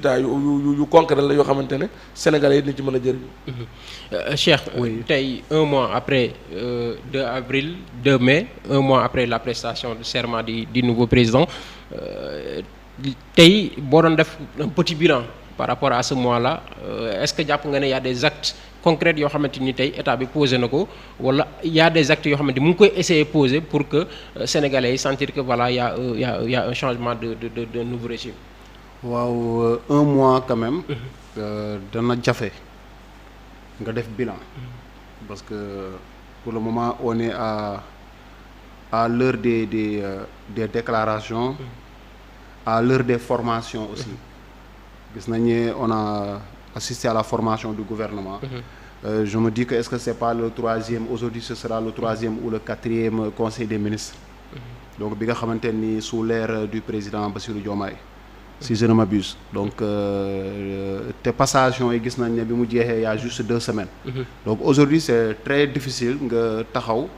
yu concret la yoo xamante ne sénégalais yi dañ ci mën a jëriñu. Cheikh, tey un mois après 2 avril 2 mai un mois après la prestation de serment du nouveau président tey boo doon def un petit bilan par rapport à ce mois-là est-ce que jàpp nga ne y a des actes concrets yoo xamante ni tey état bi posé na ko wala y a des actes yoo xamante ni mu ngi koy essayer poser pour que sénégalais yi sentir que voilà y a un changement de nouveau régime. waaw un mois quand même. dana jafe nga def bilan. parce que pour le moment on est à l'heure des déclarations. à l'heure des formations aussi. gis nañ ne on a assisté à la formation du gouvernement. Je me dis que est-ce que c'est pas le troisième aujourd'hui ce sera le troisième ou le quatrième conseil des ministres. donc bi nga xamante ni sous l'ère du président Bassirou Diomaye. si je ne m'abuse donc te passation yi gis nañ ne bi mu jeexee y a juste 2 semaines. donc aujourd'hui c'est très difficile nga taxaw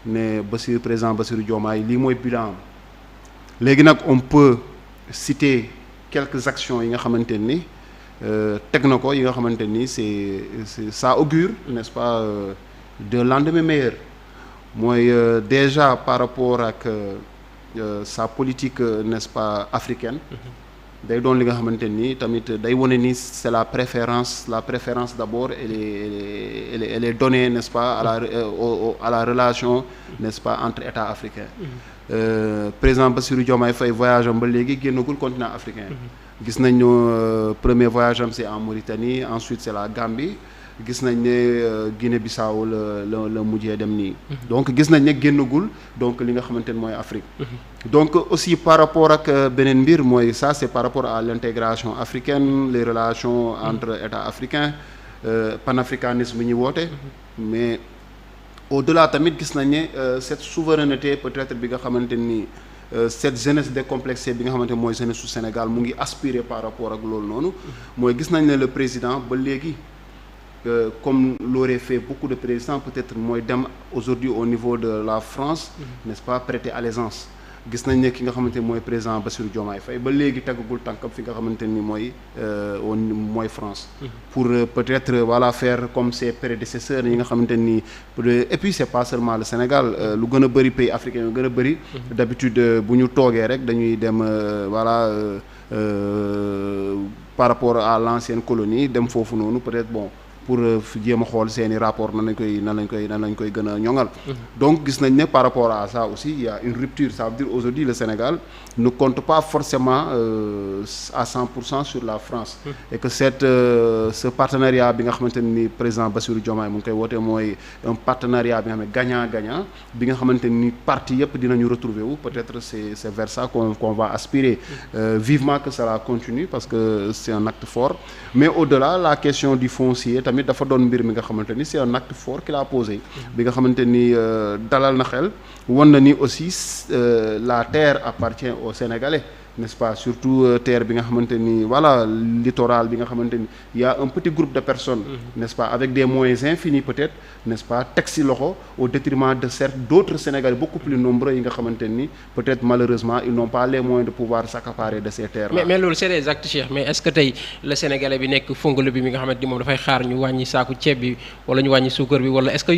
ne président Bassirou Diomaye lii mooy bilan léegi nag on peut citer quelques actions yi nga xamante ni teg na ko yi nga xamante ni c'est ça augure n'est-ce pas de lendemain meilleur mooy déjà par rapport ak sa politique n'est-ce pas africaine. day doon li nga xamante ni tamit day wone ni c'est la préférence d'abord elle est donnée n'est-ce pas à la relation n'est-ce pas entre États africains. Président Bassirou Diomaye Faye voyage am ba léegi génnagul continent africain. gis nañ ne premier voyage am c'est en Mauritanie ensuite c'est la Gambie gis nañ ne Guinée-Bissau la mujjee dem nii. donc gis nañ ne génnagul donc li nga xamante ne mooy Afrique. donc aussi par rapport ak beneen mbir mooy ça c'est par rapport à l'intégration africaine les relations entre États africains panafricanisme ñuy woote. mais au-delà tamit gis nañ ne cette souveraineté peut-être bi nga xamante ni cette jeunesse décomplexée bi nga xamante mooy jeunesse su Sénégal mu ngi aspirer par rapport ak loolu noonu. mooy gis nañ ne le président ba léegi. Comme l'auraient fait beaucoup de présidents peut-être mooy dem aujourd'hui au niveau de la France n'est-ce pas prêter allégeance gis nañ ne ki nga xamante ni mooy président Bassirou Diomaye Faye ba léegi teggagul tànkam fi nga xamante ni mooy France pour peut-être voilà faire comme ses prédécesseurs yi nga xamante ni et puis c'est pas seulement le Sénégal lu gën a bëri pays africains yu gën a bëri d'habitude bu ñu toogee rek dañuy dem voilà par rapport à l'ancienne colonie dem foofu noonu peut-être bon pour jéem a xool seeni rapport nan lañ koy gën a ñoŋal. donc gis nañ ne par rapport à ça aussi il y a une rupture ça veut dire aujourd'hui le Sénégal ne compte pas forcément à 100% sur la France. et que ce partenariat bi nga xamante ni président Bassirou Diomaye mu ngi koy woote mooy un partenariat bi nga xam ne gagnant-gagnant bi nga xamante ni parti yëpp dinañu retrouver wu peut-être c'est vers ça qu'on va aspirer. Vivement que cela continue parce que c'est un acte fort mais au-delà la question du foncier tamit dafa doon mbir mi nga xamante ni c'est un acte fort qu'il a posé bi nga xamante ni dalal na xel won na ni aussi la terre appartient aux Sénégalais n'est-ce pas surtout terre bi nga xamante ni voilà littoral bi nga xamante ni il y a un petit groupe de personnes n'est-ce pas avec des moyens infinis peut-être n'est-ce pas teg ci loxo au détriment de certes d'autres Sénégalais beaucoup plus nombreux yi nga xamante ni peut-être malheureusement ils n'ont pas les moyens de pouvoir s'accaparer de ces terres-là. mais loolu c'est des actes Cheikh mais est-ce que tey le Sénégalais bi nekk fongolo bi mi nga xamante ni moom dafay xaar ñu wàññi saaku ceeb bi wala ñu wàññi suukar bi wala est-ce que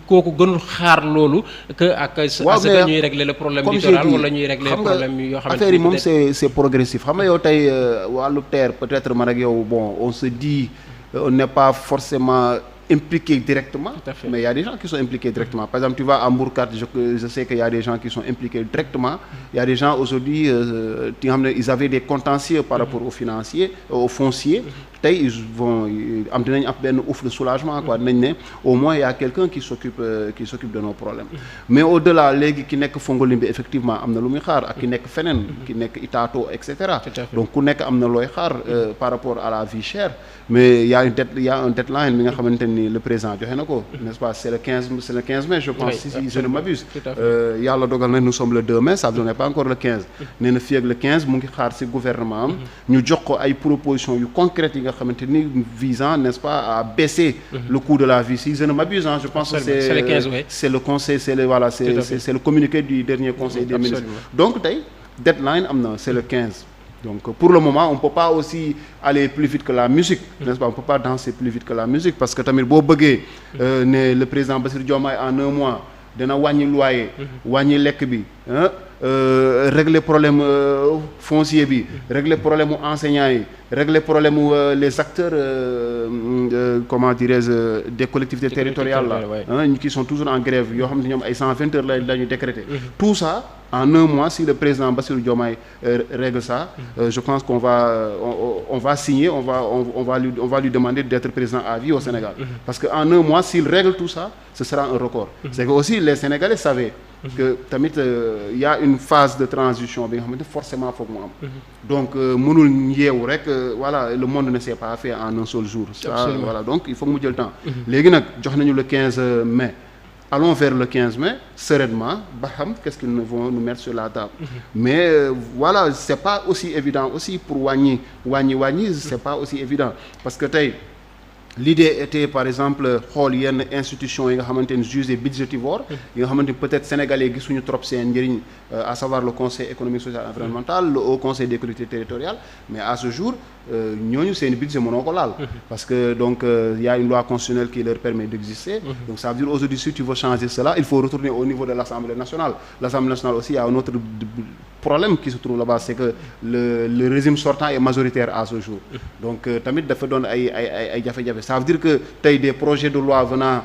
kooku gënul xaar loolu que ak que ñuy régler le problème littoral wala ñuy régler problème yoo xamante ni c'est progressif xam nga yow tey wàllu terre peut-être man ak yow bon on se dit on n'est pas forcément impliqués directement mais il y a des gens qui sont impliqués directement par exemple tu vas à Mbourkat je sais qu'il y a des gens qui sont impliqués directement il y a des gens aujourd'hui qui nga xam ne ils avaient des contentieux par rapport aux fonciers tey ils vont am dinañ am benn ouf de soulagement quoi dinañ ne au moins il y a quelqu'un qui s'occupe de nos problèmes mais au-delà léegi ki nekk Fongolimbi effectivement am na lu muy xaar ak ki nekk feneen ki nekk Itato et cetera donc ku nekk am na looy xaar par rapport à la vie chère mais il y a un deadline bi nga xamante ni le président joxe na ko n'est-ce pas c'est le 15 mai je pense si je ne m'abuse yàlla dogal na nous sommes le 2 mai ça n'est pas encore le 15 nee na fii ak le 15 mu ngi xaar ci gouvernement am ñu jox ko ay propositions yu concrètes yi nga xamante ni visant n'est-ce pas à baisser le coût de la vie si je ne m'abuse je pense que c'est le 15 c'est le conseil c'est le communiqué du dernier conseil des ministres donc tey deadline am na c'est le 15 Donc pour le moment on peut pas aussi aller plus vite que la musique, n'est-ce pas, on peut pas danser plus vite que la musique parce que tamit boo bëggee ne le président Bassirou Diomaye en un mois dana wàññi loyer wàññi lekk bi régler problème foncier bi régler problème enseignants yi régler problème les acteurs comment dirais-je des collectivités territoriales là qui sont toujours en grève yoo xam ne ñoom ay 120 heures la ñu décréter tout ça en un mois si le président Bassirou Diomaye règle ça je pense qu'on va signer on va lui demander d'être président à vie au Sénégal parce que en un mois s'il règle tout ça ce sera un record c'est que aussi les Sénégalais savaient que tamit y a une phase de transition bi nga xamante forcément foog mu am donc mënul yeewu rek voilà le monde ne s'est pas fait en un seul jour ça voilà donc il faut que mu jël temps léegi nag jox nañu le 15 mai allons vers le 15 mai sereinement ba xam qu'est-ce qu'ils vont nous mettre sur la table mais voilà c'est pas aussi évident aussi pour wàññi c'est pas aussi évident parce que tey l'idée était par exemple xool yenn institutions yi nga xamante ne jugé budgétivore yi nga xamante ne peut-être sénégalais gisuñu trop seen njëriñ à savoir le conseil économique social et environnemental le haut conseil des collectivités territoriales mais à ce jour ñooñu seen budget mënoo ko laal parce que donc il y a une loi constitutionnelle qui leur permet d'exister donc ça veut dire aujourd'hui si tu veux changer cela il faut retourner au niveau de l'Assemblée nationale aussi il y a un autre problème qui se trouve là-bas c'est que le régime sortant est majoritaire à ce jour donc tamit dafa doon ay jafe-jafe ça veut dire que tey des projets de loi venant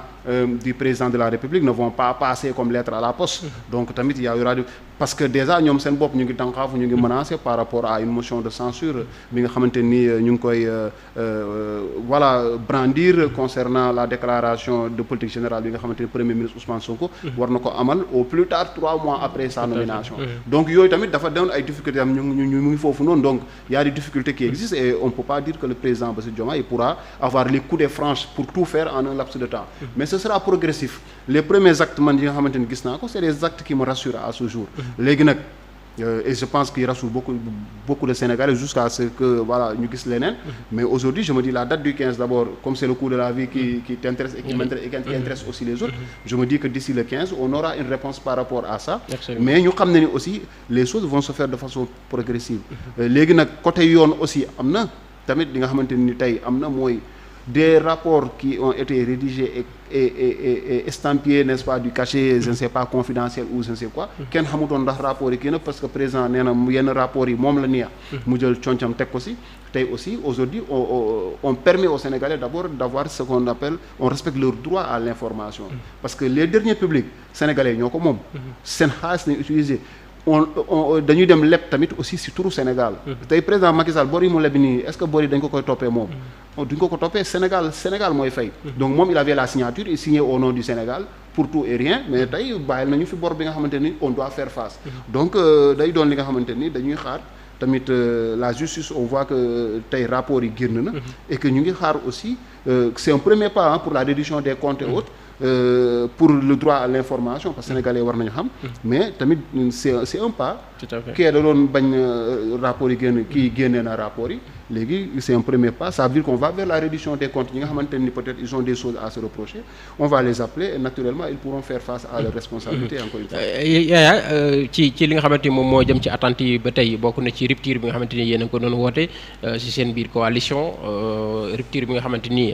du président de la République ne vont pas passer comme lettre à la poste donc tamit il y aura parce que déjà ñoom seen bopp ñu ngi tànqaafu ñu ngi menacé par rapport à une motion de censure bi nga xamante ni ñu ngi koy voilà brandir concernant la déclaration de politique générale bi nga xamante ni premier ministre Ousmane Sonko war na ko amal au plus tard 3 mois après sa nomination donc yooyu tamit dafa doon ay difficultés am ñu ngi foofu noonu donc il y a des difficultés qui existent et on peut pas dire que le président Bassirou Diomaye pourra avoir les coups de franche pour tout faire en un laps de temps mais ce sera progressif les premiers actes man yi nga xamante ni gis naa ko c'est des actes qui me rassurent à ce jour léegi nag et je pense qu'il rassure beaucoup de Sénégalais jusqu'à ce que voilà ñu gis leneen mais aujourd'hui je me dis la date du 15 d'abord comme c'est le coût de la vie qui t'intéresse et qui m'intéresse et qui intéresse aussi les autres je me dis que d'ici le 15 on aura une réponse par rapport à ça mais ñu xam ne ni aussi les choses vont se faire de façon progressive léegi nag côté yoon aussi am na tamit li nga xamante ni tey am na mooy des rapports qui ont été rédigés et estampillés n'est-ce pas du cachet je ne sais pas confidentiel ou je ne sais quoi kenn xamutoon ndax rapport yi kii na parce que président nee na yenn rapports yi moom la neex mu jël concam teg ko si tey aussi aujourd'hui on permet aux Sénégalais d'abord d'avoir ce qu'on appelle on respecte leur droit à l'information parce que les deniers publics sénégalais ñoo ko moom seen xaalis nañ utiliser dañuy dem leb tamit aussi si turu Sénégal tey président Macky Sall bor yi mu leb nii est-ce que bor yi dañ ko koy toppee moom duñ ko toppee Sénégal mooy fay donc moom il avait la signature il signait au nom du Sénégal pour tout et rien mais tey bàyyil nañu fi bor bi nga xamante ni on doit faire face donc day doon li nga xamante ni dañuy xaar tamit la justice on voit que tey rapport yi génn na et que ñu ngi xaar aussi c'est un premier pas pour la reddition des comptes et autres pour le droit à l'information parce que sénégalais war nañu xam mais tamit c'est un pas kii da doon bañ rapport yi kii génnee na rapport yi léegi c'est un premier pas ça veut dire qu'on va vers la reddition des comptes ñi nga xamante ni peut-être ils ont des choses à se reprocher on va les appeler et naturellement ils pourront faire face à leurs responsabilités encore une fois Yaya ci li nga xamante ni moom moo jëm ci attentes yi ba tey bokk na ci rupture bi nga xamante ni yéen a ko doon woote ci seen biir coalition rupture bi nga xamante ni